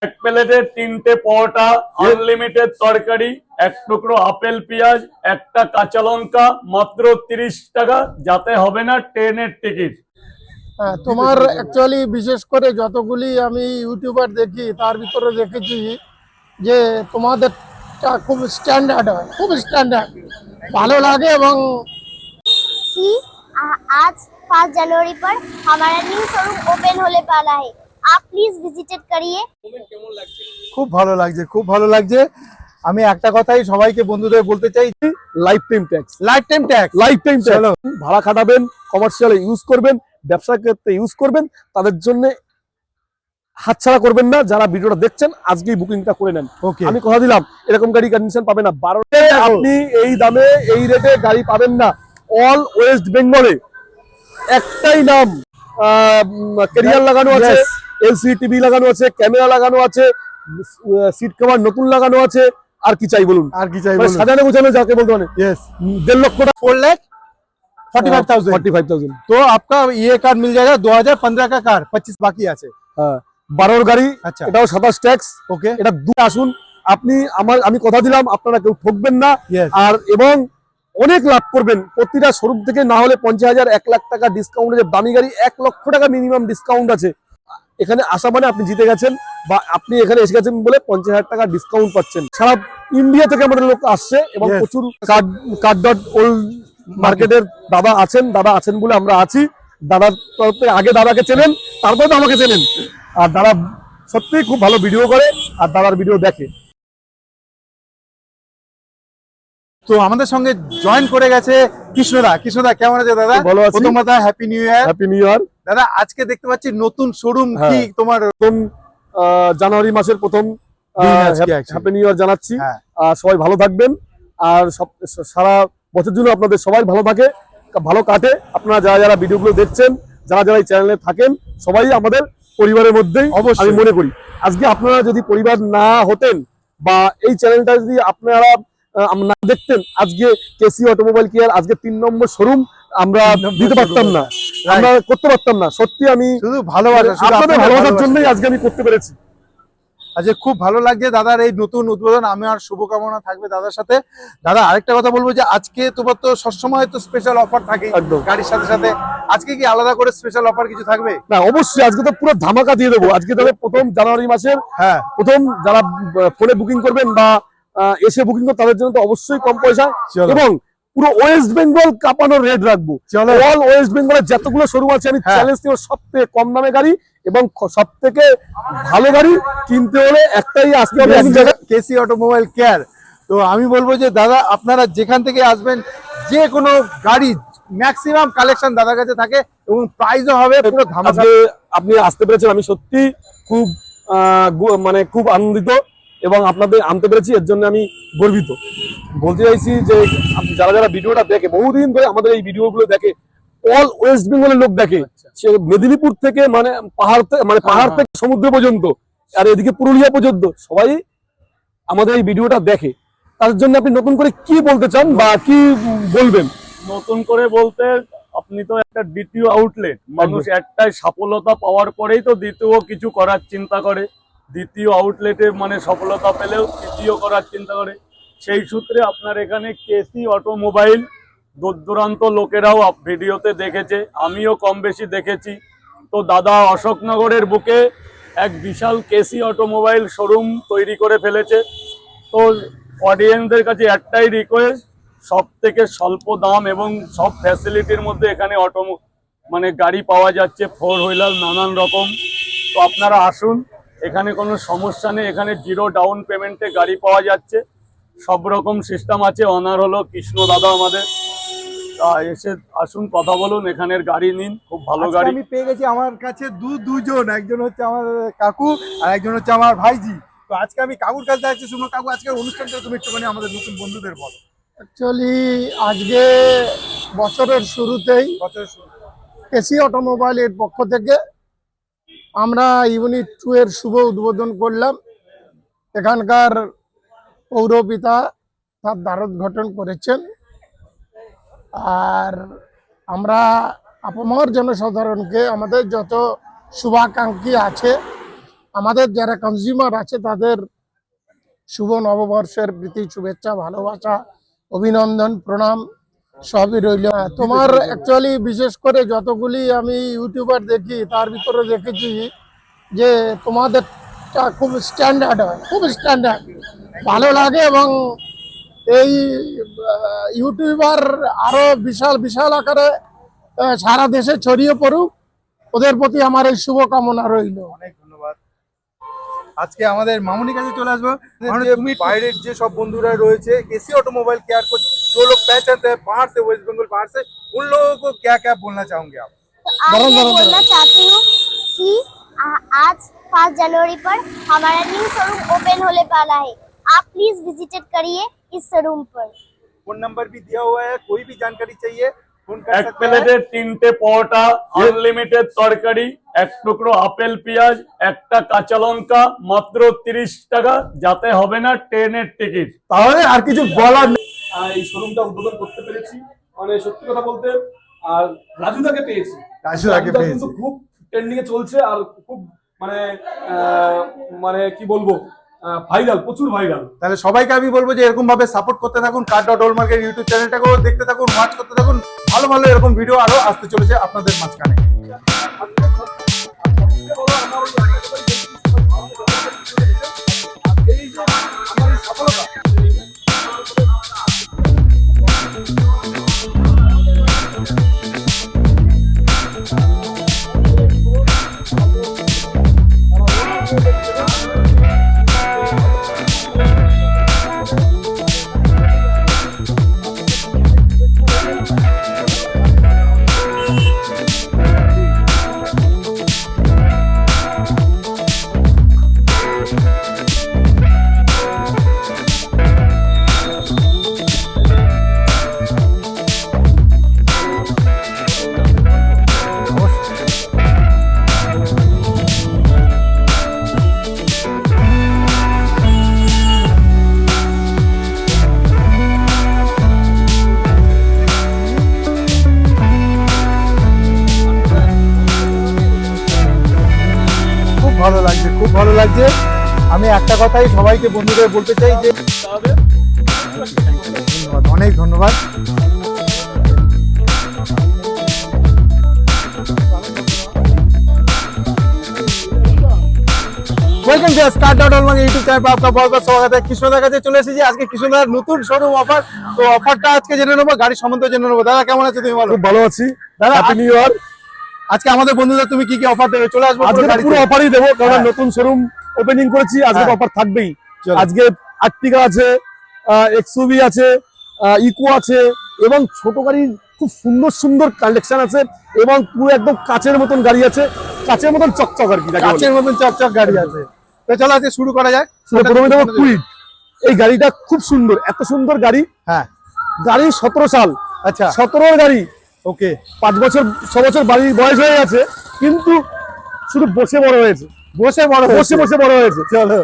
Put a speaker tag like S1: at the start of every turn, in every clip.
S1: এক প্লেটে 3টে পরোটা, আনলিমিটেড তরকারি, এক টুকরো আপেল পেঁয়াজ, একটা কাঁচা লঙ্কা, মাত্র 30 টাকা, যাতে হবে না ট্রেনের টিকিট।
S2: হ্যাঁ, তোমার অ্যাকচুয়ালি বিশেষ করে যতগুলি আমি ইউটিউবার দেখি তার ভিতরে দেখেছি যে তোমাদেরটা খুব স্ট্যান্ডার্ড হয়, খুব স্ট্যান্ডার্ড, ভালো লাগে। এবং
S3: कि आज 5 जनवरी पर हमारा न्यू शोरूम ओपन होने वाला है। आप प्लीज विजिटेड करिए।
S4: খুব ভালো লাগছে, খুব ভালো লাগছে। আমি একটা কথাই সবাইকে বন্ধুদের বলতে চাই,
S5: life time tax,
S4: life time tax.
S5: Life time tax. ভাড়া খাটাবেন, কমার্শিয়ালে ইউজ করবেন, ব্যবসার ক্ষেত্রে ইউজ করবেন, তাদের জন্য হাতছাড়া করবেন না। যারা ভিডিওটা দেখছেন আজকেই বুকিংটা করে নেন।
S4: ওকে,
S5: আমি কথা দিলাম এরকম গাড়ি কন্ডিশন পাবেন না। 12 আপনি এই দামে এই রেটে গাড়ি পাবেন না। অল ওয়েস্ট বেঙ্গলে একটাই নাম, ক্যারিয়ার লাগানো আছে, এলসিডি টিভি লাগানো আছে, ক্যামেরা লাগানো আছে, সিট কভার নতুন লাগানো আছে। আর কি চাই বলুন?
S4: আর কি চাই
S5: মানে
S4: বলুন?
S5: সাজানো গোছানো যাকে বলতে মানে
S4: यस,
S5: 1.5 লক্ষ টাকা,
S4: 4,45,000।
S5: 45,000।
S4: तो आपका ये कार मिल जाएगा 2015 का कार, 25 बाकी আছে।
S5: হ্যাঁ, 12 গাড়ি,
S4: আচ্ছা,
S5: এটাও 27 ট্যাক্স।
S4: ওকে,
S5: এটা দূরে আসুন। আপনি আমি কথা দিলাম আপনারা কেউ ঠকবেন না।
S4: यस,
S5: আর এবং অনেক লাভ করবেন। প্রতিটা শোরুম থেকে না হলে 50,000 1 লাখ টাকা ডিসকাউন্ট আছে। দামি গাড়ি 1 লক্ষ টাকা মিনিমাম ডিসকাউন্ট আছে। এখানে আসা মানে আপনি জিতে গেছেন, বা আপনি এখানে এসে গেছেন বলে 50,000 টাকা ডিসকাউন্ট পাচ্ছেন। সারা ইন্ডিয়া থেকে আমাদের লোক আসছে এবং
S4: Yes.
S5: প্রচুর ওল্ড মার্কেটের দাদা আছেন বলে আমরা আছি। দাদার তরফ থেকে আগে দাদাকে চেনেন, তারপর তো আমাকে চেনেন। আর দাদা সত্যিই খুব ভালো ভিডিও করে, আর দাদার ভিডিও দেখে।
S4: তো আমাদের সঙ্গে জয়েন করে গেছে কৃষ্ণদা কেমন আছে দাদা?
S5: ভালো আছি।
S4: প্রথম কথা happy new year
S5: happy new year.
S4: দাদা। আজকে দেখতে পাচ্ছি নতুন শোরুম,
S5: হ্যাঁ।
S4: কি তোমার
S5: প্রথম জানুয়ারি মাসের প্রথম
S4: দিন আজকে actually।
S5: হ্যাপি নিউ ইয়ার জানাচ্ছি।
S4: হ্যাঁ।
S5: সবাই ভালো থাকবেন, আর সারা বছর জন্য আপনাদের সবাই ভালো থাকে, ভালো কাটে। আপনারা যারা যারা ভিডিওগুলো দেখছেন, যারা যারা এই চ্যানেলে থাকেন, সবাই আমাদের পরিবারের মধ্যেই
S4: অবশ্যই।
S5: আমি মনে করি। আজকে আপনারা যদি পরিবার না হতেন, বা এই চ্যানেলটা যদি আপনারা না দেখতেন, আজকে কেসি অটোমোবাইল কেয়ার আজকে 3 নম্বর শোরুম আমরা দিতে পারতাম না, আমরা করতে পারতাম না। সত্যি আমি
S4: শুধু ভালোবাসা, শুধু
S5: আপনাদের
S4: আপনাদের
S5: ভালোবাসার
S4: ভালোবাসা।
S5: জন্যই আজকে আমি করতে পেরেছি।
S4: আজকে খুব ভালো লাগছে দাদার এই নতুন উদ্বোধন। আমি আর শুভকামনা থাকবে দাদার সাথে। দাদা আরেকটা কথা বলবো যে আজকে তোমার তো সবসময় তো স্পেশাল অফার থাকে
S5: একদম।
S4: গাড়ির সাথে সাথে, আজকে কি আলাদা করে স্পেশাল অফার কিছু থাকবে?
S5: না, অবশ্যই আজকে তো পুরো ধামাকা দিয়ে দেবো। আজকে তবে প্রথম জানুয়ারি মাসের
S4: হ্যাঁ,
S5: প্রথম যারা ফোনে বুকিং করবেন বা এসে বুকিং করবেন, তাদের জন্য তো অবশ্যই কম পয়সা
S4: চলো।
S5: এবং পুরো ওয়েস্ট বেঙ্গল কাঁপানোর রেট রাখবো।
S4: চলো।
S5: অল ওয়েস্ট বেঙ্গলের যতগুলো শোরুম আছে আমি
S4: হ্যাঁ।
S5: চ্যালেঞ্জ দিব, সব থেকে কম দামে গাড়ি এবং সব থেকে ভালো গাড়ি কিনতে হলে একটাই আসতে হবে, এক জায়গায়।
S4: KC automobile care. তো আমি বলবো যে দাদা আপনারা যেখান থেকে আসবেন, যে কোনো গাড়ি ম্যাক্সিমাম কালেকশন দাদার কাছে থাকে এবং প্রাইসও হবে পুরো ধামাকা।
S5: আজকে আপনি আসতে পেরেছেন, আমি সত্যি খুব মানে খুব আনন্দিত, এবং আপনাদের আনতে পেরেছি এর জন্য আমি গর্বিত। বলতে চাইছি যে যারা যারা ভিডিওটা দেখে, বহুদিন ধরে আমাদের এই ভিডিওগুলো দেখে, অল ওয়েস্ট বেঙ্গলের লোক দেখে, সে মেদিনীপুর থেকে মানে পাহাড় থেকে সমুদ্র পর্যন্ত, আর এদিকে পুরুলিয়া পর্যন্ত সবাই আমাদের এই ভিডিওটা দেখে। তার জন্য আপনি নতুন করে কি বলতে চান বা কি বলবেন?
S1: নতুন করে বলতে, আপনি তো একটা দ্বিতীয় আউটলেট, মানুষ একটাই সফলতা পাওয়ার পরেই তো দ্বিতীয় কিছু করার চিন্তা করে। দ্বিতীয় আউটলেটে মানে সফলতা পেলেও তৃতীয় করার চিন্তা করে। সেই সূত্রে আপনার এখানে কেসি অটোমোবাইল দূর দূরান্ত লোকেরাও ভিডিওতে দেখেছে, আমিও কম বেশি দেখেছি। তো দাদা অশোকনগরের বুকে এক বিশাল কেসি অটোমোবাইল শোরুম তৈরি করে ফেলেছে। তো অডিয়েন্সদের কাছে একটাই রিকোয়েস্ট, সব থেকে স্বল্প দাম এবং সব ফ্যাসিলিটির মধ্যে এখানে মানে গাড়ি পাওয়া যাচ্ছে, 4 হুইলার নানান রকম। তো আপনারা আসুন, এখানে কোনো সমস্যা নেই। এখানে 0 ডাউন পেমেন্টে গাড়ি পাওয়া যাচ্ছে, সব রকম সিস্টেম আছে। অনার হলো কৃষ্ণ দাদা আমাদের। এসে আসুন, কথা বলুন, এখানের গাড়ি নিন, খুব ভালো
S4: আজকে
S1: গাড়ি।
S4: আমি পেয়ে গেছি আমার কাছে দুজন, একজন হচ্ছে আমার কাকু আর একজন হচ্ছে আমার ভাইজি। তো আজকে আমি কাকুর কাছে যাচ্ছি। শুনো কাকু, আজকের অনুষ্ঠানটা তুমি একটুখানি আমাদের নতুন বন্ধুদের বলো।
S2: অ্যাকচুয়ালি আজকে বছরের শুরুতেই
S4: বছরের শুরু।
S2: কেসি অটোমোবাইলের পক্ষ থেকে আমরা ইউনিট 2 এর শুভ উদ্বোধন করলাম। এখানকার পৌরপিতা তার দ্বারোদ্ ঘটন করেছেন, আর আমরা আপামর জনসাধারণকে আমাদের যত শুভাকাঙ্ক্ষী আছে আমাদের যারা কনজিউমার আছে তাদের শুভ নববর্ষের প্রীতি শুভেচ্ছা ভালোবাসা অভিনন্দন প্রণাম সবই রইল। তোমার অ্যাকচুয়ালি বিশেষ করে যতগুলি আমি ইউটিউবার দেখি তার ভিতরে দেখেছি যে তোমাদেরটা খুব স্ট্যান্ডার্ড হয়, খুব স্ট্যান্ডার্ড ভালো লাগে। এবং এই ইউটিউবার আরো বিশাল বিশাল আকারে সারা দেশে ছড়িয়ে পড়ুক, ওদের প্রতি আমার এই শুভকামনা রইল।
S4: অনেক ধন্যবাদ। আজকে আমাদের মামুনির কাছে চলে আসবো। তুমি বাইরের যে সব বন্ধুরা রয়েছে केसी ऑटोमोबाइल केयर को जो लोग पहचानते हैं बाहर से, वेस्ट बंगाल बाहर से, उन लोगों को क्या क्या बोलना चाहोगे आप?
S3: तो आज मैं बोलना चाहती हूँ कि आज 5 जनवरी पर हमारा न्यू शोरूम ओपन होने वाला है। आप प्लीज विजिट करिए इस शोरूम पर।
S4: फोन नंबर भी दिया हुआ है, कोई भी जानकारी चाहिए फोन कर
S1: এক
S4: सकते हैं।
S1: প্লেটে 3টে পরোটা, আনলিমিটেড তরকারি, এক টুকরো আপেল পেঁয়াজ, একটা কাঁচা লঙ্কা, মাত্র 30 টাকা, যাতে হবে না ট্রেনের টিকিট।
S5: তাহলে আর কিছু বলার নেই। এই শোরুমটা উদ্বোধন করতে পেরেছি, মানে সত্যি কথা বলতে। আর রাজুদাকে পেয়েছি,
S4: রাজুদাকে পেয়েছি।
S5: কিন্তু খুব ট্রেন্ডিং এ চলছে আর খুব মানে মানে কি বলবো, ভাইরাল, প্রচুর ভাইরাল।
S4: তাহলে সবাইকে আমি বলবো যে এরকম ভাবে সাপোর্ট করতে থাকুন, কার.হলমার্কের ইউটিউব চ্যানেলটাকেও দেখতে থাকুন, ওয়াচ করতে থাকুন। ভালো ভালো এরকম ভিডিও আরো আসতে চলেছে আপনাদের মাঝখানে। ভালো লাগছে, খুব ভালো লাগছে। আমি একটা কথাই সবাইকে বন্ধুদের বলতে চাই যে ধন্যবাদ, অনেক ধন্যবাদ। ওয়েলকাম টু কার.হলমার্ক ইউটিউব চ্যানেল पर आपका बहुत बहुत स्वागत है। কৃষ্ণদার কাছে চলে এসেছি আজকে। কৃষ্ণদার নতুন শোরুম অফার, তো অফারটা আজকে জেনে নেবো, গাড়ি সম্বন্ধে জেনে নেবো। দাদা কেমন আছো তুমি? বলো।
S5: খুব ভালো আছি
S4: দাদা,
S5: হ্যাপি নিউ ইয়ার।
S4: আজকে আমাদের বন্ধুদের তুমি কি কি অফার দেবে? চলে আসবো
S5: আজকে পুরো অফারই দেবো, কারণ নতুন শোরুম ওপেনিং করেছি, আজকে
S4: হ্যাঁ।
S5: অফার থাকবেই।
S4: চলো।
S5: আজকে আর্টিকা আছে, এক্সইউভি আছে, ইকো আছে, এবং ছোট গাড়ির খুব সুন্দর সুন্দর কালেকশন আছে, এবং পুরো একদম কাচের মতন গাড়ি আছে, কাচের মতন চকচক আর কি, যাকে বলে।
S4: কাচের মতন চকচক গাড়ি আছে। তো চলো আজকে শুরু করা যাক।
S5: প্রথমে দেবো কুইড। এই গাড়িটা খুব সুন্দর, এত সুন্দর গাড়ি।
S4: হ্যাঁ,
S5: গাড়ি 17 সাল,
S4: আচ্ছা
S5: 17 গাড়ি।
S4: ওকে,
S5: 5 বছর 6 বছর বাড়ির বয়স হয়ে গেছে, কিন্তু শুধু বসে বড় হয়েছে,
S4: বসে বড়
S5: বসে বসে বড় হয়েছে। চলো,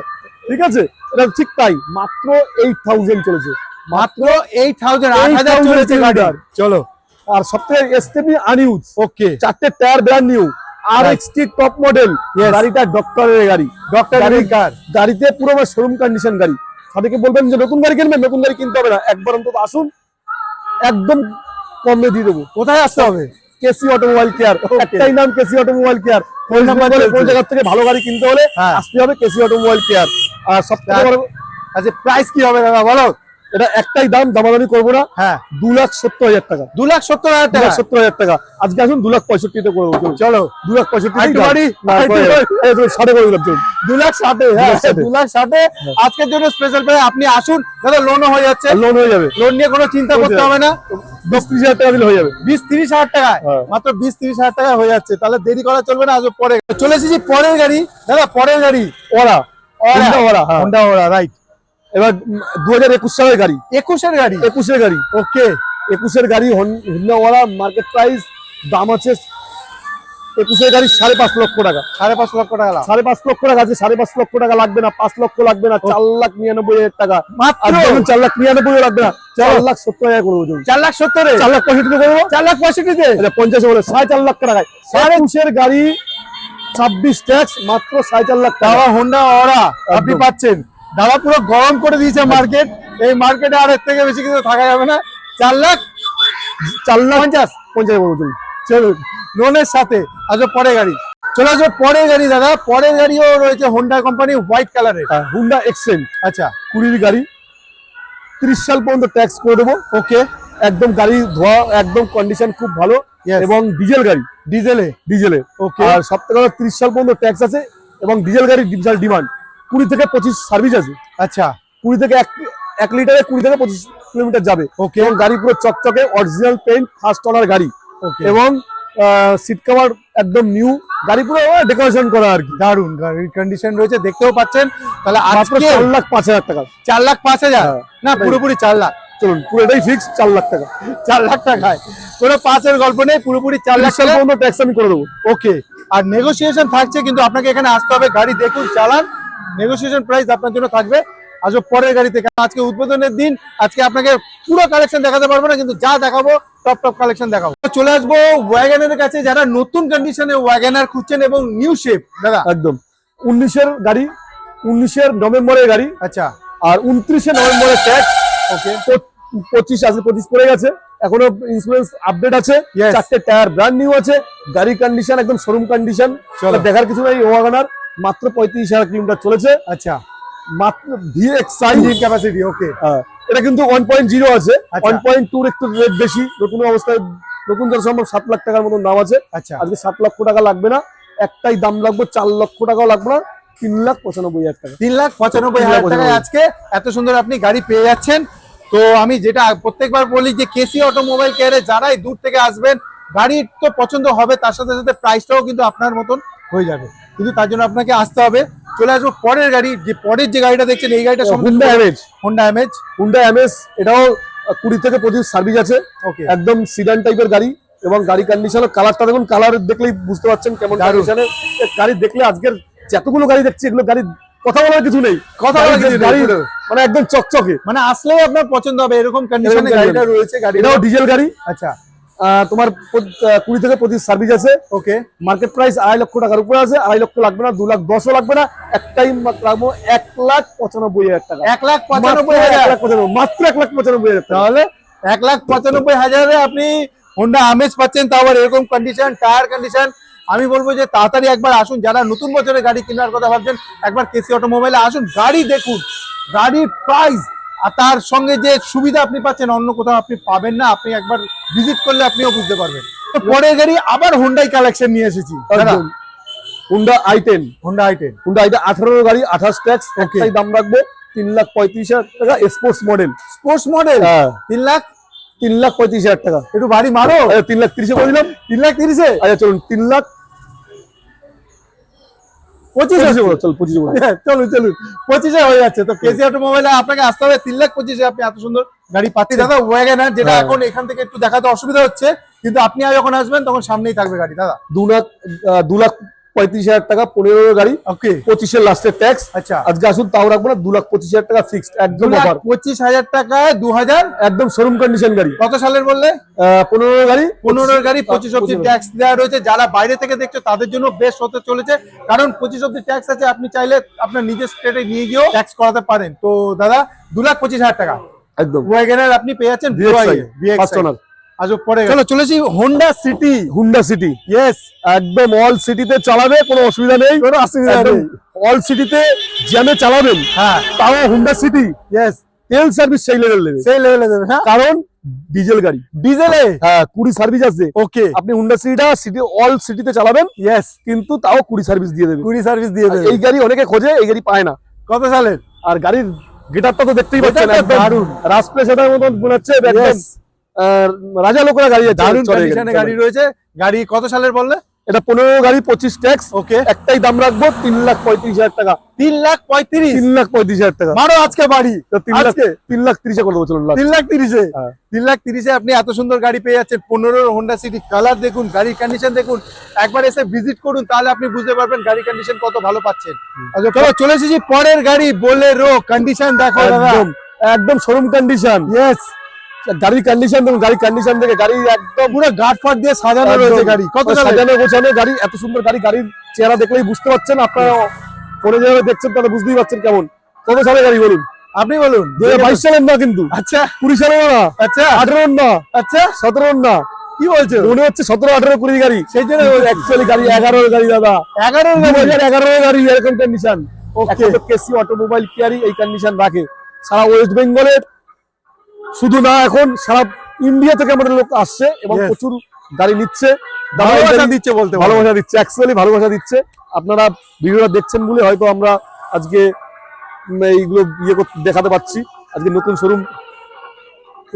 S5: ঠিক আছে, এটা ঠিক তাই। মাত্র 8000 চলেছে,
S4: মাত্র 8000 চলেছে গাড়ি। চলো,
S5: আর সবথেকে এসটিপি আনইউজ,
S4: ওকে,
S5: 4টে tyre brand new, RXT top model. গাড়িটা ডক্টরের গাড়ি,
S4: ডক্টরের কার।
S5: গাড়িতে পুরো শোরুম কন্ডিশন গাড়ি। তাদেরকে বলবেন যে নতুন গাড়ি কিনবেন, নতুন গাড়ি কিনতে হবে না, একবার অন্তত আসুন, একদম কমে দিয়ে দেবো।
S4: কোথায় আসতে হবে?
S5: কেসি অটোমোবাইল কেয়ার, একটাই নাম, KC automobile care. Phone number, কোন জায়গা থেকে ভালো গাড়ি কিনতে হলে
S4: হ্যাঁ।
S5: আসতে হবে কেসি অটোমোবাইল কেয়ার। আর সবথেকে বড়,
S4: আচ্ছা প্রাইস কি হবে দাদা বলো?
S5: এটা একটাই দাম, দামাদামি করবো না।
S4: হ্যাঁ,
S5: 2,70,000 টাকা।
S4: 2,70,000 টাকা।
S5: 2,70,000 টাকা। আজকে আসুন 2,65,000 করে দেবো।
S4: চলো,
S5: 2,65,000
S4: 2,60,000
S5: করে দিলাম।
S4: 2,60,000, হ্যাঁ 2,60,000 আজকের জন্য স্পেশাল প্রাইস। আপনি আসুন দাদা, লোনও হয়ে যাচ্ছে,
S5: লোন হয়ে যাবে,
S4: লোন নিয়ে কোনো চিন্তা করতে হবে না।
S5: 20-30,000 টাকা দিলে হয়ে যাবে।
S4: 20-30,000 টাকায়,
S5: হ্যাঁ।
S4: মাত্র 20-30,000 টাকায় হয়ে যাচ্ছে। তাহলে দেরি করা চলবে না, আজ পরে চলে এসেছি পরের গাড়ি। দাদা পরের গাড়ি
S5: ওরা Honda ওরা, হ্যাঁ।
S4: হোন্ডা ওরা, রাইট।
S5: এবার 2021 সালের গাড়ি,
S4: 21-এর গাড়ি,
S5: 21-এর গাড়ি,
S4: ওকে।
S5: 21-এর গাড়ি হোন্ডা ওরা। মার্কেট প্রাইস দাম আছে 21-এর গাড়ি 5.5 লক্ষ টাকা।
S4: 5.5 লক্ষ টাকা লাভ।
S5: 5.5 লক্ষ টাকা আছে। 5.5 লক্ষ টাকা লাগবে না, 5 লক্ষ লাগবে না, 4,99,000 টাকা
S4: মাত্র।
S5: আর ধরুন 4,99,000 লাগবে না, 4,70,000 করে দেবো।
S4: 4,70,000,
S5: 4,65,000 করবো।
S4: 4,65,000
S5: 50 বলে 4.5 লাখ টাকায় 21-এর গাড়ি 26 ট্যাক্স মাত্র 4.5 লাখ টাকা।
S4: দাদা হোন্ডা অরা আপনি
S5: একদম।
S4: পাচ্ছেন। দাদা পুরো গরম করে দিয়েছে মার্কেট। এই মার্কেটে আর এর থেকে বেশি কিছু থাকা যাবে না। 4,50,000
S5: 50 বলুন।
S4: চলুন লোনের সাথে। আচ্ছা পরের গাড়ি চলে আসবে। পরের গাড়ি দাদা, পরের গাড়িও রয়েছে হোন্ডা কোম্পানি হোয়াইট কালারের।
S5: হুন্ডা এক্সেন্ট
S4: আচ্ছা
S5: 20 গাড়ি, 30 সাল পর্যন্ত ট্যাক্স করে দেবো।
S4: ওকে,
S5: একদম গাড়ি ধোয়া, একদম কন্ডিশন খুব ভালো
S4: Yes.
S5: এবং ডিজেল গাড়ি, ডিজেলে।
S4: ওকে,
S5: আর সব থেকে 30 সাল পর্যন্ত ট্যাক্স আছে এবং ডিজেল গাড়ির বিশাল ডিমান্ড। 20 থেকে 25 সার্ভিস আছে।
S4: আচ্ছা
S5: 20 থেকে 1 লিটারে 20 থেকে 25 কিলোমিটার যাবে।
S4: ওকে,
S5: এবং গাড়ি পুরো চকচকে অরিজিনাল পেইন্ট, ফার্স্ট ওনার গাড়ি
S4: ওকে,
S5: এবং সিট কভার একদম নিউ, গাড়ি পুরো ডেকোরেশন করা আর কি।
S4: দারুন গাড়ির কন্ডিশন রয়েছে, দেখতেও পাচ্ছেন। তাহলে
S5: মাত্র
S4: আজকে
S5: 4,05,000 টাকা।
S4: 4,05,000
S5: হ্যাঁ।
S4: না পুরোপুরি 4 লাখ।
S5: চলুন পুরোটাই ফিক্স 4 লাখ টাকা।
S4: 4 লাখ টাকায় কোনো 5-এর গল্প নেই, পুরোপুরি 4 লাখ
S5: 30 সাল
S4: টাকা।
S5: পর্যন্ত ট্যাক্স আমি করে দেবো।
S4: ওকে, আর নেগোসিয়েশন থাকছে, কিন্তু আপনাকে এখানে আসতে হবে, গাড়ি দেখুন, চালান, নেগোসিয়েশন প্রাইস আপনার জন্য থাকবে। আসলে পরের গাড়ি থেকে, আজকে উদ্বোধনের দিন, আজকে আপনাকে পুরো কালেকশন দেখাতে পারবো না, কিন্তু যা দেখাবো টপ কালেকশন দেখাবো। চলে আসবো ওয়াগনারের কাছে, যারা নতুন কন্ডিশনে ওয়াগনার খুঁজছেন এবং নিউ শেপ। দাদা
S5: একদম 19-এর গাড়ি, 19-এর নভেম্বরের গাড়ি,
S4: আচ্ছা
S5: আর 29শে নভেম্বরের ট্যাক্স।
S4: ওকে,
S5: 25 আজকে 25 পড়ে গেছে, এখনো ইন্স্যুরেন্স আপডেট আছে,
S4: Yes.
S5: 4টে টায়ার ব্র্যান্ড নিউ আছে, গাড়ি কন্ডিশন একদম শোরুম কন্ডিশন।
S4: চলো।
S5: দেখার কিছু নাই। ওয়াগনার মাত্র 35,000 কিলোমিটার চলেছে,
S4: আচ্ছা
S5: মাত্র ভিএক্সআই
S4: ক্যাপাসিটি। ওকে,
S5: এটা কিন্তু 1.0 আছে,
S4: আচ্ছা।
S5: 1.2 একটু রেট বেশি। নতুন অবস্থায় নতুন যত সম্ভব 7 লাখ টাকার মতন দাম আছে।
S4: আচ্ছা
S5: আজকে 7 লক্ষ টাকা লাগবে না, একটাই দাম লাগবে 4 লক্ষ টাকাও লাগবে না, 3,95,000 টাকা।
S4: 3,95,000 টাকায় আজকে এত সুন্দর আপনি গাড়ি পেয়ে যাচ্ছেন। তো আমি যেটা প্রত্যেকবার বলি যে কেসি অটোমোবাইল কেয়ারে যারাই দূর থেকে আসবেন, গাড়ি তো পছন্দ হবে, তার সাথে সাথে প্রাইসটাও কিন্তু আপনার মতন হয়ে যাবে, কিন্তু তার জন্য আপনাকে আসতে হবে। চলে আসবো পরের গাড়ি, যে পরের যে গাড়িটা দেখছেন এই গাড়িটা
S5: হুন্ডা এমএজ,
S4: হোন্ডা এমএজ।
S5: এটাও 20 থেকে 25 সার্ভিস আছে,
S4: ওকে,
S5: একদম সিডান টাইপের গাড়ি এবং গাড়ি কন্ডিশন, কালারটা দেখুন, কালার দেখলেই বুঝতে পারছেন কেমন
S4: দারুণ।
S5: কন্ডিশনে গাড়ি। দেখলে আজকের যতগুলো গাড়ি দেখছি, এগুলো গাড়ি কথা বলার কিছু নেই,
S4: কথা বলার কিছু নেই,
S5: গাড়ি
S4: পুরো।
S5: মানে একদম চকচকে।
S4: মানে আসলেই আপনার পছন্দ হবে এরকম কন্ডিশনে
S5: এরকম
S4: গাড়িটা
S5: condition।
S4: রয়েছে। গাড়ি
S5: এটাও ডিজেল গাড়ি,
S4: আচ্ছা
S5: তোমার 20 থেকে 25 সার্ভিস আছে।
S4: ওকে,
S5: মার্কেট প্রাইস 2.5 লক্ষ টাকার উপরে আছে। 2.5 লক্ষ লাগবে না, 2,10,000 লাগবে না, একটাই লাগবে 1,95,000 টাকা।
S4: 1,95,000
S5: মাত্র 1,95,000 টাকা।
S4: তাহলে 1,95,000 আপনি হোন্ডা আমেজ পাচ্ছেন, তাও আবার এরকম কন্ডিশন, টায়ার কন্ডিশন। আমি বলবো যে তাড়াতাড়ি একবার আসুন, যারা নতুন বছরে গাড়ি কেনার কথা ভাবছেন, একবার কেসি অটোমোবাইলে আসুন, গাড়ি দেখুন, গাড়ির প্রাইস আর তার সঙ্গে যে সুবিধা আপনি পাচ্ছেন অন্য কোথাও আপনি পাবেন না। আপনি একবার ভিজিট করলে আপনিও বুঝতে পারবেন। তো পরের গাড়ি আবার হোন্ডাই কালেকশন নিয়ে এসেছি।
S5: একদম। হুন্ডা i10,
S4: হোন্ডা i10
S5: 18 গাড়ি, 28 ট্যাক্স, একটাই দাম রাখবো 3,35,000 টাকা। স্পোর্টস মডেল,
S4: স্পোর্টস মডেল
S5: 3,35,000 টাকা।
S4: একটু বাড়ি মারো।
S5: 3,30,000 করে দিলাম।
S4: 3,30,000
S5: আচ্ছা চলুন 3,25,000 চল 25,000।
S4: চলুন 25 হয়ে যাচ্ছে। তো কেসি অটোমোবাইলে আপনাকে আসতে হবে, 3,25,000 আপনি এত সুন্দর গাড়ি পাচ্ছেন। দাদা ওয়াগনার যেটা
S5: হ্যাঁ।
S4: এখন এখান থেকে একটু দেখাতে অসুবিধা হচ্ছে, কিন্তু আপনি আর যখন আসবেন তখন সামনেই থাকবে গাড়ি। দাদা
S5: 2,35,000 টাকা, 15 গাড়ি,
S4: ওকে
S5: 25-এর লাস্টের ট্যাক্স।
S4: আচ্ছা,
S5: আজকে আসুন, তাও রাখবো না, 2,25,000 টাকা ফিক্সড, একদম অফার,
S4: 2,25,000 টাকায় 2,000
S5: একদম শোরুম কন্ডিশন গাড়ি।
S4: কত সালের বললে?
S5: 15 গাড়ি,
S4: 15 গাড়ি, 25 অব্দি ট্যাক্স দেওয়া রয়েছে। যারা বাইরে থেকে দেখছো তাদের জন্য বেশ হতে চলেছে, কারণ 25 অব্দি ট্যাক্স আছে। আপনি চাইলে আপনার নিজের স্টেটে নিয়ে গিয়েও ট্যাক্স করাতে পারেন। তো দাদা 2,25,000 টাকা
S5: একদম
S4: ওয়াগনার আপনি পেয়ে যাচ্ছেন
S5: ফার্স্ট ওনার।
S4: আজও পরে চলেছি Honda city.
S5: Honda city,
S4: yes,
S5: একদম অল সিটিতে চালাবে, কোনো অসুবিধা নেই,
S4: কোনো অসুবিধা নেই।
S5: অল সিটিতে জ্যামে চালাবেন,
S4: হ্যাঁ
S5: তাও হুন্ডা সিটি
S4: ইয়েস,
S5: তেল সার্ভিস সেই লেভেল দেবে,
S4: সেই লেভেলে দেবে। হ্যাঁ
S5: কারণ ডিজেল গাড়ি,
S4: ডিজেলে।
S5: হ্যাঁ 20 সার্ভিস আছে।
S4: ওকে,
S5: আপনি হুন্ডা সিটিটা অল সিটিতে চালাবেন,
S4: ইয়েস,
S5: কিন্তু তাও 20 সার্ভিস দিয়ে দেবে।
S4: 20 সার্ভিস দিয়ে দেবে।
S5: এই গাড়ি অনেকে খোঁজে, এই গাড়ি পায় না।
S4: কত সালের?
S5: আর গাড়ির গেটআপটা তো দেখতেই পাচ্ছেন,
S4: গেটআপটা
S5: একদম
S4: দারুণ।
S5: রাজপ্লেসের মতন মনে হচ্ছে, একদম
S4: Yes.
S5: রাজা লোকেরা গাড়ি আছে,
S4: দারুণ
S5: চলে
S4: কন্ডিশনে
S5: চলে।
S4: গাড়ি রয়েছে। গাড়ি কত সালের বললে?
S5: এটা 15 গাড়ি, 25 ট্যাক্স,
S4: ওকে,
S5: একটাই দাম রাখবো 3,35,000 টাকা।
S4: 3,35,000
S5: 3,35,000 টাকা।
S4: মারো আজকে বাড়ি।
S5: তো
S4: 3,30,000
S5: করে দেবো, চলুন last।
S4: 3,30,000
S5: হ্যাঁ।
S4: 3,30,000 আপনি এত সুন্দর গাড়ি পেয়ে যাচ্ছেন। 15 হোন্ডা সিটি, কালার দেখুন, গাড়ির কন্ডিশন দেখুন, একবার এসে ভিজিট করুন, তাহলে আপনি বুঝতে পারবেন গাড়ির কন্ডিশন কত ভালো পাচ্ছেন। আচ্ছা চলো চলে এসেছি পরের গাড়ি বোলেরো। কন্ডিশন দেখো দাদা,
S5: একদম একদম শোরুম কন্ডিশন।
S4: ইয়েস,
S5: গাড়ির কন্ডিশন দেখুন, গাড়ির কন্ডিশন দেখে গাড়ি একদম
S4: পুরো গার্ড ফাট দিয়ে সাজানো রয়েছে গাড়ি। কত সালের?
S5: সাজানো গোছানো গাড়ি, এত সুন্দর গাড়ি, গাড়ির চেহারা দেখলেই বুঝতে পারছেন, আপনারা ফোনে যেভাবে দেখছেন তাহলে বুঝতেই পারছেন কেমন। কত সালের গাড়ি বলুন?
S4: আপনি বলুন।
S5: 2022 সালের না কিন্তু,
S4: আচ্ছা
S5: 20 সালের না,
S4: আচ্ছা
S5: 18 না,
S4: আচ্ছা
S5: 17 না,
S4: কি বলছো?
S5: মনে হচ্ছে 17, 18, 20 গাড়ি।
S4: সেই জন্য
S5: অ্যাকচুয়ালি গাড়ি 11 গাড়ি দাদা,
S4: 11
S5: 2011 গাড়ি এরকম কন্ডিশন।
S4: ওকে
S5: কেসি অটোমোবাইল কেয়ারই এই কন্ডিশন রাখে সারা ওয়েস্ট বেঙ্গলের, শুধু না এখন সারা ইন্ডিয়া থেকে আমাদের লোক আসছে এবং
S4: Yes.
S5: প্রচুর গাড়ি নিচ্ছে,
S4: ভালোবাসা দিচ্ছে বলতে পারো।
S5: ভালোবাসা দিচ্ছে, অ্যাকচুয়ালি ভালোবাসা দিচ্ছে। আপনারা ভিডিওটা দেখছেন বলে হয়তো আমরা আজকে এইগুলো দেখাতে পাচ্ছি। আজকে নতুন শোরুম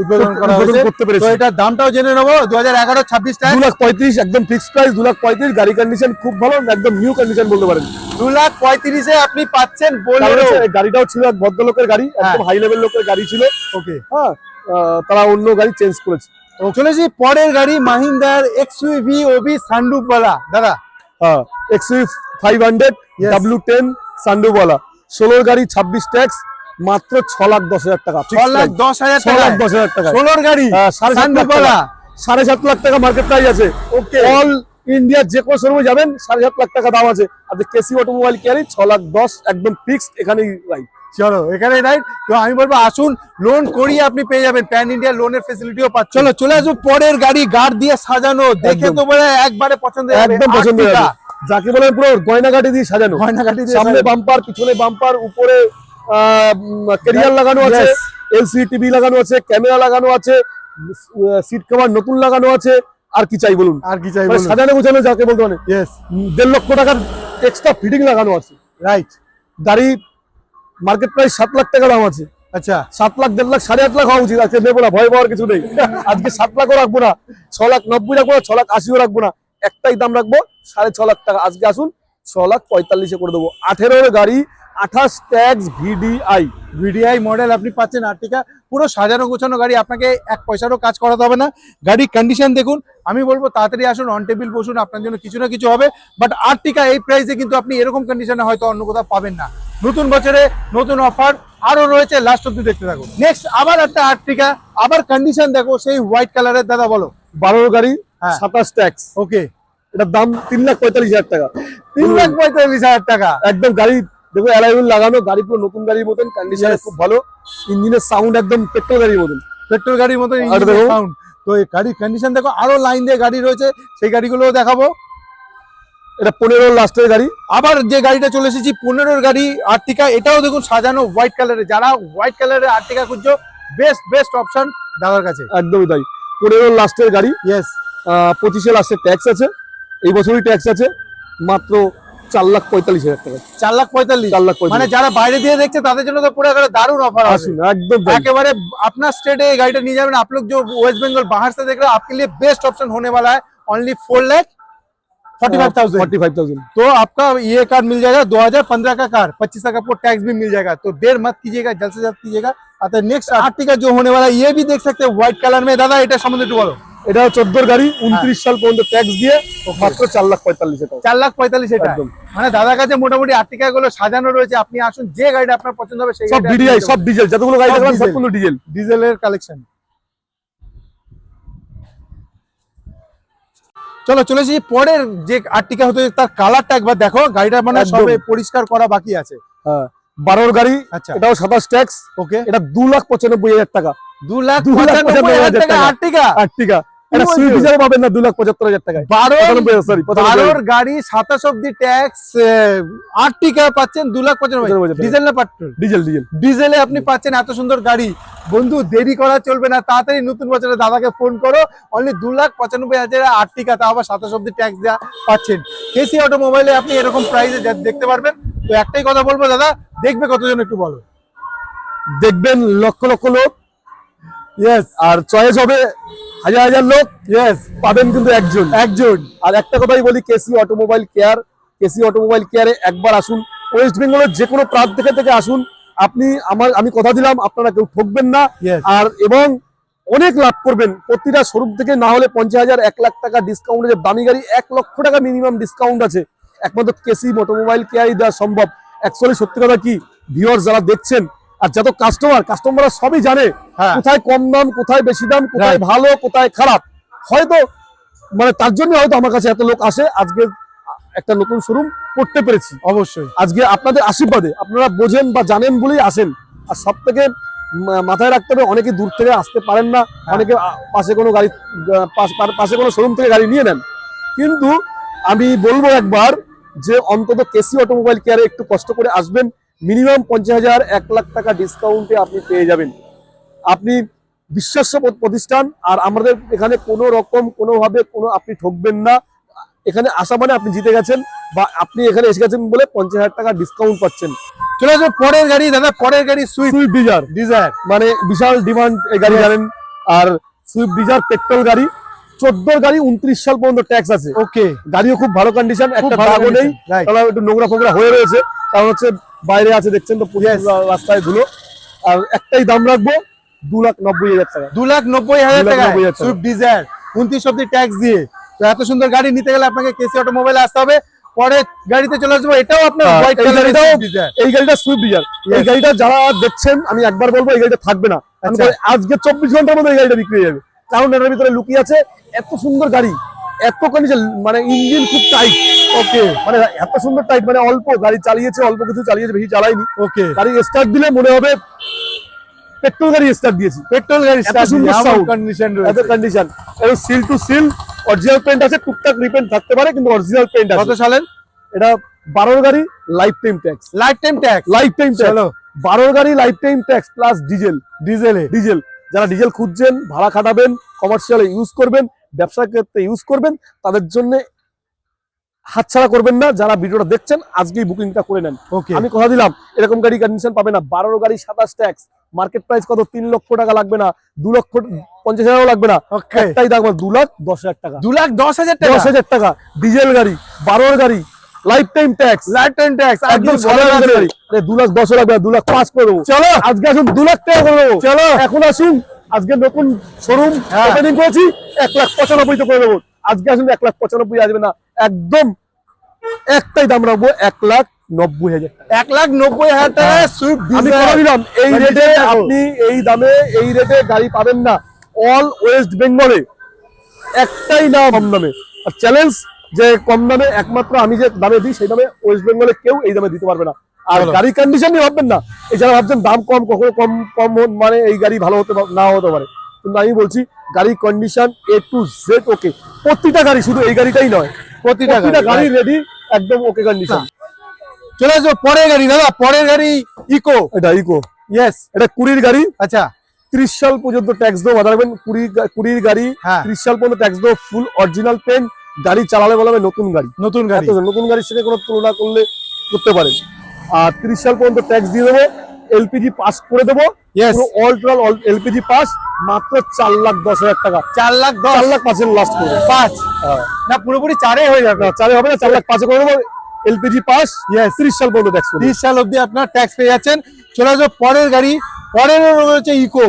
S4: উদ্বোধন করা হয়েছে,
S5: করতে পেরেছি।
S4: তো এটার দামটাও জেনে নেবো। 2011-26 টাকা
S5: 2,35,000 একদম ফিক্সড প্রাইস, 2,35,000। গাড়ি কন্ডিশন খুব ভালো, একদম নিউ কন্ডিশন বলতে পারেন।
S4: 2,35,000-এ আপনি পাচ্ছেন
S5: কারণ
S4: বোলেরো।
S5: হচ্ছে এই গাড়িটাও ছিল এক ভদ্রলোকের গাড়ি, একদম হাই লেভেল লোকের গাড়ি ছিল।
S4: ওকে,
S5: হ্যাঁ, তারা অন্য গাড়ি চেঞ্জ করেছে।
S4: চলেছি পরের গাড়ি, মাহিন্দ্রার XUV ওবি সানরুফওয়ালা। দাদা
S5: হ্যাঁ, XUV 500
S4: Yes.
S5: W10 সানরুফওয়ালা, 16 গাড়ি, 26 ট্যাক্স, মাত্র 6,10,000 টাকা।
S4: 6,10,000 টাকা,
S5: 6,10,000 টাকা।
S4: 16 গাড়ি
S5: 7.5 লাখ টাকা।
S4: সানরুফওয়ালা।
S5: 7.5 লাখ টাকা মার্কেট প্রাইস আছে।
S4: ওকে,
S5: অল ইন্ডিয়া যে কোনো শোরুমে যাবেন 7.5 লাখ টাকা দাম আছে। আর কেসি অটোমোবাইল কেয়ারি 6,10,000 একদম ফিক্সড, এখানেই রাইট।
S4: চলো এখানে রাইট। তো আমি বলবো আসুন, লোন করিয়ে আপনি পেয়ে যাবেন, প্যান ইন্ডিয়া লোনের ফেসিলিটিও পাচ্ছেন। চলো চলে আসুন পরের গাড়ি, গার্ড দিয়ে সাজানো, দেখে
S5: একদম।
S4: তো বলে একবারে পছন্দ হয়ে যাবে।
S5: একদম পছন্দ হয়ে যাবে। যাকে বলে পুরো গয়নাগাটি দিয়ে সাজানো,
S4: গয়নাগাটি দিয়ে
S5: সামনে
S4: সাজানো।
S5: বাম্পার, পিছনে বাম্পার, উপরে ক্যারিয়ার লাগানো আছে,
S4: Yes.
S5: এলসিডি টিভি লাগানো আছে, ক্যামেরা লাগানো আছে, সিট কভার নতুন লাগানো আছে। আর কি চাই বলুন?
S4: আর কি চাই
S5: মানে
S4: বলুন?
S5: সাজানো গোছানো যাকে বলতে মানে
S4: ইয়েস
S5: 1.5 লক্ষ টাকার এক্সট্রা ফিটিং লাগানো আছে।
S4: রাইট।
S5: গাড়ি মার্কেট প্রাইস 7 লাখ টাকা দাম আছে।
S4: আচ্ছা
S5: 7 লাখ, 1.5 লাখ, 8.5 লাখ হওয়া উচিত। আজকে নেবো না, ভয় পাওয়ার কিছু নেই। আজকে 7 লাখও রাখবো না, 6,90,000 রাখবো না, 6,80,000 রাখবো না, একটাই দাম রাখবো 6.5 লাখ টাকা। আজকে আসুন 6,45,000 করে দেবো। 18 গাড়ি, 28 ট্যাক্স,
S4: ভিডিআই মডেল আপনি পাচ্ছেন। আর্টিকা পুরো সাজানো গোছানো গাড়ি, আপনাকে এক পয়সারও কাজ করাতে হবে না। গাড়ির কন্ডিশন দেখুন, আমি বলবো তাড়াতাড়ি আসুন, অন টেবিল বসুন, আপনার জন্য কিছু না কিছু হবে। বাট আর্টিকা এই প্রাইসে কিন্তু আপনি এরকম কন্ডিশনে হয়তো অন্য কোথাও পাবেন না। নতুন বছরে নতুন অফার আরো রয়েছে, লাস্ট অব্দি দেখতে থাকুন। নেক্সট আবার একটা আর্টিকা, আবার কন্ডিশন দেখো সেই হোয়াইট কালারের। দাদা বলো।
S5: 12 গাড়ি,
S4: হ্যাঁ।
S5: 27 ট্যাক্স,
S4: ওকে,
S5: এটার দাম 3,45,000 টাকা।
S4: 3,45,000 টাকা।
S5: একদম গাড়ি দেখো অ্যালাইহুল লাগানো, গাড়ি পুরো নতুন গাড়ির মতন, কন্ডিশন
S4: Yes.
S5: খুব ভালো, ইঞ্জিনের সাউন্ড একদম পেট্রোল গাড়ির মতন।
S4: পেট্রোল গাড়ির মতো
S5: আর দেখো।
S4: সাউন্ড। তো এই গাড়ির কন্ডিশন দেখো, আরো লাইন দিয়ে গাড়ি রয়েছে, সেই গাড়িগুলোও দেখাবো।
S5: এটা 15 লাস্টের গাড়ি।
S4: আবার যে গাড়িটা চলে এসেছি 15 গাড়ি আর্টিকা, এটাও দেখুন সাজানো হোয়াইট কালারে। যারা হোয়াইট কালারের আর্টিকা খুঁজছো, বেস্ট অপশন দাদার কাছে।
S5: একদমই তাই, 15 লাস্টের গাড়ি।
S4: ইয়েস
S5: 25-এ লাস্টের ট্যাক্স আছে, এই বছরই ট্যাক্স আছে। মাত্র 4,45,000 টাকা।
S4: 4,45,000।
S5: 4,45,000
S4: মানে যারা বাইরে দিয়ে দেখছে তাদের জন্য তো পুরো একটা দারুণ অফার আছে।
S5: আসুন একদম তাই।
S4: एकेबारे अपना स्टेट ये गाड़ी नहीं जाए। आप लोग जो वेस्ट बंगाल बाहर से देख रहे हैं, आपके लिए बेस्ट ऑप्शन होने वाला है। ओनली 4,45,000।
S5: 45,000।
S4: तो आपका ये कार मिल जाएगा 2015 का कार, 25 तक आपको टैक्स भी मिल जाएगा। तो देर मत कीजिएगा, जल्द से जल्द कीजिएगा। अतः नेक्स्ट आर्टिका जो होने वाला है ये भी देख सकते हैं व्हाइट कलर में। दादा এটা সম্বন্ধে একটু বলো।
S5: এটা 14 গাড়ি, 29 সাল পর্যন্ত ট্যাক্স দিয়ে মাত্র 4,45,000 টাকা।
S4: 4,45,000 এটা।
S5: একদম।
S4: মানে দাদার কাছে মোটামুটি আর্টিকা গুলো সাজানো রয়েছে। আপনি আসুন, যে গাড়িটা আপনার পছন্দ হবে সেই
S5: সব
S4: গাড়িটা
S5: ভিডিআই, সব ডিজেল, যতগুলো গাড়ি
S4: সব
S5: দেখবেন
S4: ডিজেল।
S5: সবগুলো ডিজেল।
S4: ডিজেলের কালেকশন। চলো চলে এসেছি পরের যে আর্টিকা হতে, তার কালারটা একবার দেখো। গাড়িটা মানে
S5: একদম।
S4: সবে পরিষ্কার করা বাকি আছে।
S5: হ্যাঁ, 12 গাড়ি,
S4: আচ্ছা
S5: এটাও 27 ট্যাক্স।
S4: ওকে,
S5: এটা 2,95,000 টাকা।
S4: 2,95,000 টাকা আর্টিকা।
S5: আর্টিকা
S4: কি
S5: এটা
S4: বলছো?
S5: সুইফট ডিজাইর পাবেন না 2,75,000 টাকায়।
S4: 12
S5: 95,
S4: গাড়ি 27 অব্দি ট্যাক্স, আর্টিকা পাচ্ছেন 2,95,000। ডিজেল না পেট্রোল?
S5: Diesel diesel.
S4: ডিজেলে আপনি পাচ্ছেন এত সুন্দর গাড়ি। বন্ধু দেরি করা চলবে না, তাড়াতাড়ি নতুন বছরে দাদাকে ফোন করো। অনলি 2,95,000 আর্টিকা, তা আবার 27 অব্দি ট্যাক্স দেওয়া পাচ্ছেন। কেসি অটোমোবাইলে আপনি এরকম প্রাইসে দেখতে পারবেন। তো একটাই কথা বলবো দাদা, দেখবে কতজন একটু বলো।
S5: দেখবেন লক্ষ লক্ষ লোক,
S4: ইয়েস
S5: আর চয়েস হবে হাজার হাজার লোক,
S4: ইয়েস,
S5: পাবেন কিন্তু একজন। আর একটা কথাই বলি, KC automobile care, KC automobile কেয়ারে একবার আসুন। ওয়েস্ট বেঙ্গলের যে কোনো প্রান্ত থেকে আসুন। আপনি আমি কথা দিলাম, আপনারা কেউ ঠকবেন না।
S4: Yes.
S5: আর এবং অনেক লাভ করবেন। প্রতিটা শোরুম থেকে না হলে 50,000, 1 লাখ টাকা ডিসকাউন্ট। দামি গাড়ি 1 লক্ষ টাকা মিনিমাম ডিসকাউন্ট আছে, একমাত্র কেসি অটোমোবাইল কেয়ারই দেওয়া সম্ভব। অ্যাকচুয়ালি সত্যি কথা কি, ভিউয়ার্স যারা দেখছেন আর যত কাস্টমাররা সবই জানে
S4: হ্যাঁ।
S5: কোথায় কম দাম, কোথায় বেশি দাম, কোথায় ভালো, কোথায় খারাপ। হয়তো মানে তার জন্য হয়তো আমার কাছে এত লোক আসে। আজকে একটা নতুন শোরুম করতে পেরেছি।
S4: অবশ্যই
S5: আজকে আপনাদের আশীর্বাদে, আপনারা বোঝেন বা জানেন বলেই আসেন। আর সব থেকে মাথায় রাখতে হবে, অনেকে দূর থেকে আসতে পারেন না, অনেকে পাশে কোনো গাড়ি পাশে কোনো শোরুম থেকে গাড়ি নিয়ে নেন। কিন্তু আমি বলবো একবার যে অন্তত কেসি অটোমোবাইল কেয়ারে একটু কষ্ট করে আসবেন। মিনিমাম 50,000 1 লাখ টাকা ডিসকাউন্টে আপনি পেয়ে যাবেন। আপনি বিশ্বাস্য প্রতিষ্ঠান, আর আমাদের এখানে কোনো রকম কোনোভাবে আপনি ঠকবেন না। এখানে আসা মানে আপনি জিতে গেছেন, বা আপনি এখানে এসে গেছেন বলে 50,000 টাকা ডিসকাউন্ট পাচ্ছেন।
S4: চলে আসবো পরের গাড়ি দাদা, পরের গাড়ি সুইফট ডিজায়ার।
S5: মানে বিশাল ডিমান্ড এই গাড়ি, জানেন। আর সুইফট ডিজায়ার পেট্রোল গাড়ি, 14 গাড়ি 29 সাল পর্যন্ত ট্যাক্স আছে।
S4: ওকে,
S5: গাড়িও খুব ভালো কন্ডিশন, একটা
S4: ভালো
S5: দাগও নেই,
S4: condition, right.
S5: তাহলে একটু নোংরা ফোংরা হয়ে রয়েছে, কারণ হচ্ছে বাইরে আছে, দেখছেন তো পুরো রাস্তায় ধুলো। আর একটাই দাম রাখবো 2,90,000 টাকা।
S4: 2,90,000 টাকা
S5: 2,90,000 টাকা।
S4: সুইফট ডিজায়ার 29 অব্দি ট্যাক্স দিয়ে। তো এত সুন্দর গাড়ি নিতে গেলে আপনাকে কেসি অটোমোবাইলে আসতে হবে। পরে গাড়িতে চলে আসবো, এটাও আপনার হোয়াইট
S5: এই গাড়িটাও,
S4: ডিজায়ার।
S5: এই গাড়িটা সুইফট ডিজায়ার। এই গাড়িটা যারা দেখছেন, আমি একবার বলবো এই গাড়িটা থাকবে না।
S4: আচ্ছা।
S5: আজকে 24 ঘন্টার মধ্যে এই গাড়িটা বিক্রি হয়ে যাবে, কারণ এটার ভিতরে লুকিয়ে আছে এত সুন্দর গাড়ি, এত কন্ডিশন, মানে ইঞ্জিন খুব টাইট। ওকে, মানে এত সুন্দর টাইট, মানে অল্প গাড়ি চালিয়েছে, অল্প কিছু চালিয়েছে, বেশি চালাইনি।
S4: ওকে,
S5: গাড়ি স্টার্ট দিলে মনে হবে পেট্রোল গাড়ি স্টার্ট দিয়েছি।
S4: পেট্রোল গাড়ি
S5: এত সুন্দর সাউন্ড,
S4: কন্ডিশন
S5: এত
S4: রয়েছে।
S5: কন্ডিশন, এবং seal two seal original paint আছে, টুকটাক রিপেন্ট থাকতে পারে, কিন্তু অরিজিনাল পেইন্ট
S4: কত
S5: আছে।
S4: সালের?
S5: এটা 12 গাড়ি life time tax,
S4: life time tax.
S5: Life time
S4: চলো,
S5: 12 গাড়ি life time tax plus diesel. Diesel যারা ডিজেল খুঁজছেন, ভাড়া খাটাবেন, কমার্শিয়ালে ইউজ করবেন, ব্যবসার ক্ষেত্রে ইউজ করবেন, তাদের জন্য হাতছাড়া করবেন না। যারা ভিডিওটা দেখছেন আজকেই বুকিংটা করে নেন।
S4: ওকে,
S5: আমি কথা দিলাম এরকম গাড়ি কন্ডিশন পাবে না। 12 গাড়ি 27 ট্যাক্স, মার্কেট প্রাইস কত? 3 লক্ষ টাকা লাগবে না, 2,50,000 লাগবে না,
S4: ওকে,
S5: একটাই দাম 2,10,000 টাকা।
S4: 2,10,000 টাকা
S5: 10,000 টাকা ডিজেল গাড়ি, 12 গাড়ি life time tax,
S4: life time tax.
S5: একদম সাধারণ গাড়ি। 2,10,000 লাগবে না, 2,05,000 করে দেবো।
S4: চলো
S5: আজকে আসুন 2,00,000 টাকা করে দেবো।
S4: চলো,
S5: এখন আসুন, আজকে নতুন শোরুম ওপেনিং করেছি, 1,95,000 করে দেবো। আজকে আসুন 1,95,000 আসবে না, একদম একটাই দাম রাখবো 1,90,000 টাকা।
S4: 1,90,000 টাকা সুইফট
S5: আমি
S4: ডিজায়ার।
S5: করে দিলাম এই রেটে, আপনি এই দামে এই রেটে গাড়ি পাবেন না অল ওয়েস্ট বেঙ্গলে। একটাই না কম দামে, আর চ্যালেঞ্জ যে কম দামে একমাত্র আমি যে দামে দিই সেই দামে ওয়েস্ট বেঙ্গলে কেউ এই দামে দিতে পারবে না। আর
S4: চলো।
S5: গাড়ি কন্ডিশন নিয়ে ভাববেন না, এই যারা ভাবছেন দাম কম, কখনো কম কম মানে এই গাড়ি ভালো হতে না হতে পারে, কিন্তু আমি বলছি গাড়ি কন্ডিশন A to Z ওকে। প্রতিটা গাড়ি, শুধু এই গাড়িটাই নয়, প্রতিটা গাড়ি রেডি, একদম ওকে কন্ডিশন।
S4: চলে আসবো পরের গাড়ি দাদা, পরের গাড়ি ইকো।
S5: এটা ইকো,
S4: ইয়েস,
S5: এটা 20 গাড়ি।
S4: আচ্ছা,
S5: 30 সাল পর্যন্ত ট্যাক্স দেবো, মাথা রাখবেন। 20 গাড়ি,
S4: হ্যাঁ।
S5: 30 সাল পর্যন্ত ট্যাক্স দেবো, ফুল অরিজিনাল পেন, গাড়ি চালালে বলা হবে নতুন গাড়ি।
S4: নতুন গাড়ি,
S5: নতুন গাড়ির সাথে কোনো তুলনা করলে করতে পারেন। আর 30 সাল পর্যন্ত ট্যাক্স দিয়ে দেবো, এলপিজি পাস করে দেবো,
S4: Yes.
S5: পুরো অল টোটাল এলপিজি পাস, মাত্র 4,10,000 টাকা।
S4: 4,10,000
S5: 4,05,000 লাস্ট করে দেবো।
S4: 5 না, পুরোপুরি 4 হয়ে যাবে।
S5: না, 4 হবে না, 4,05,000 করে দেবো, এলপিজি পাস। 30 সাল পর্যন্ত ট্যাক্স করে দেবো।
S4: 30 সাল অব্দি আপনার ট্যাক্স পেয়ে যাচ্ছেন। চলে আসবো পরের গাড়ি, পরের রয়েছে ইকো।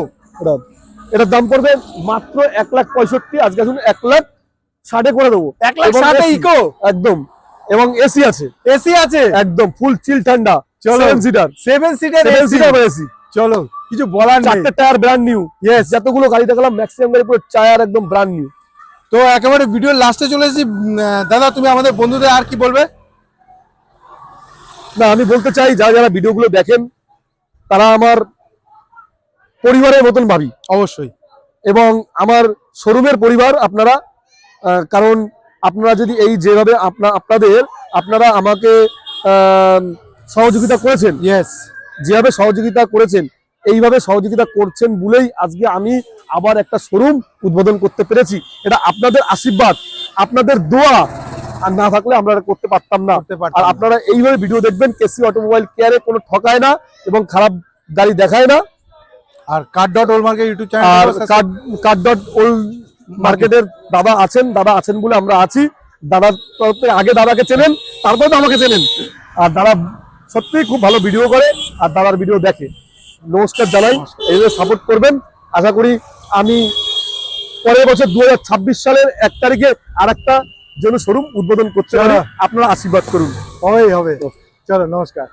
S5: এটার দাম পড়বে মাত্র 1,65,000। আজকে আসুন 1,60,000 করে দেবো।
S4: 1,60,000 ইকো
S5: একদম, এবং এসি আছে,
S4: এসি আছে,
S5: একদম ফুল চিল ঠান্ডা।
S4: চলো।
S5: 7 সিটার
S4: 7 সিটার
S5: এসি।
S4: চলো, কিছু বলার নেই।
S5: 4টে টায়ার ব্র্যান্ড নিউ।
S4: ইয়েস,
S5: যতগুলো গাড়ি দেখালাম ম্যাক্সিমাম গাড়ি পুরো টায়ার একদম ব্র্যান্ড নিউ।
S4: তো একেবারে ভিডিওর লাস্টে চলে এসেছি। দাদা, তুমি আমাদের বন্ধুদের আর কি বলবে?
S5: না, আমি বলতে চাই যারা যারা ভিডিওগুলো দেখেন তারা আমার পরিবারের মতন ভাবি,
S4: অবশ্যই,
S5: এবং আমার শোরুমের পরিবার আপনারা। কারণ আপনারা যদি এই যেভাবে আপনারা আমাকে সহযোগিতা করেছেন,
S4: ইয়েস,
S5: যেভাবে সহযোগিতা করেছেন, এইভাবে সহযোগিতা করছেন বলেই আজকে আমি আবার একটা শোরুম উদ্বোধন করতে পেরেছি। এটা আপনাদের আশীর্বাদ, আপনাদের দোয়া, আর না থাকলে আমরা এটা করতে পারতাম না। আর আপনারা এইভাবে ভিডিও দেখবেন, কেসি অটোমোবাইল কেয়ারে কোনো ঠকায় না এবং খারাপ গাড়ি দেখায় না।
S4: আর কার.ওল মার্কেট ইউটিউব
S5: আর
S4: চ্যানেল,
S5: কার.ওল মার্কেটের দাদা আছেন বলে আমরা আছি। দাদার তরফ থেকে আগে দাদাকে চেনেন, তারপরে তো আমাকে চেনেন। আর দাদা সত্যিই খুব ভালো ভিডিও করে, আর দাদার ভিডিও দেখে। নমস্কার জানাই, এইভাবে সাপোর্ট করবেন। আশা করি আমি পরের বছর 2026 সালের 1 তারিখে আরেকটা যেন শোরুম উদ্বোধন করতে পারি। আপনারা আশীর্বাদ করুন।
S4: হবে। চলো, নমস্কার।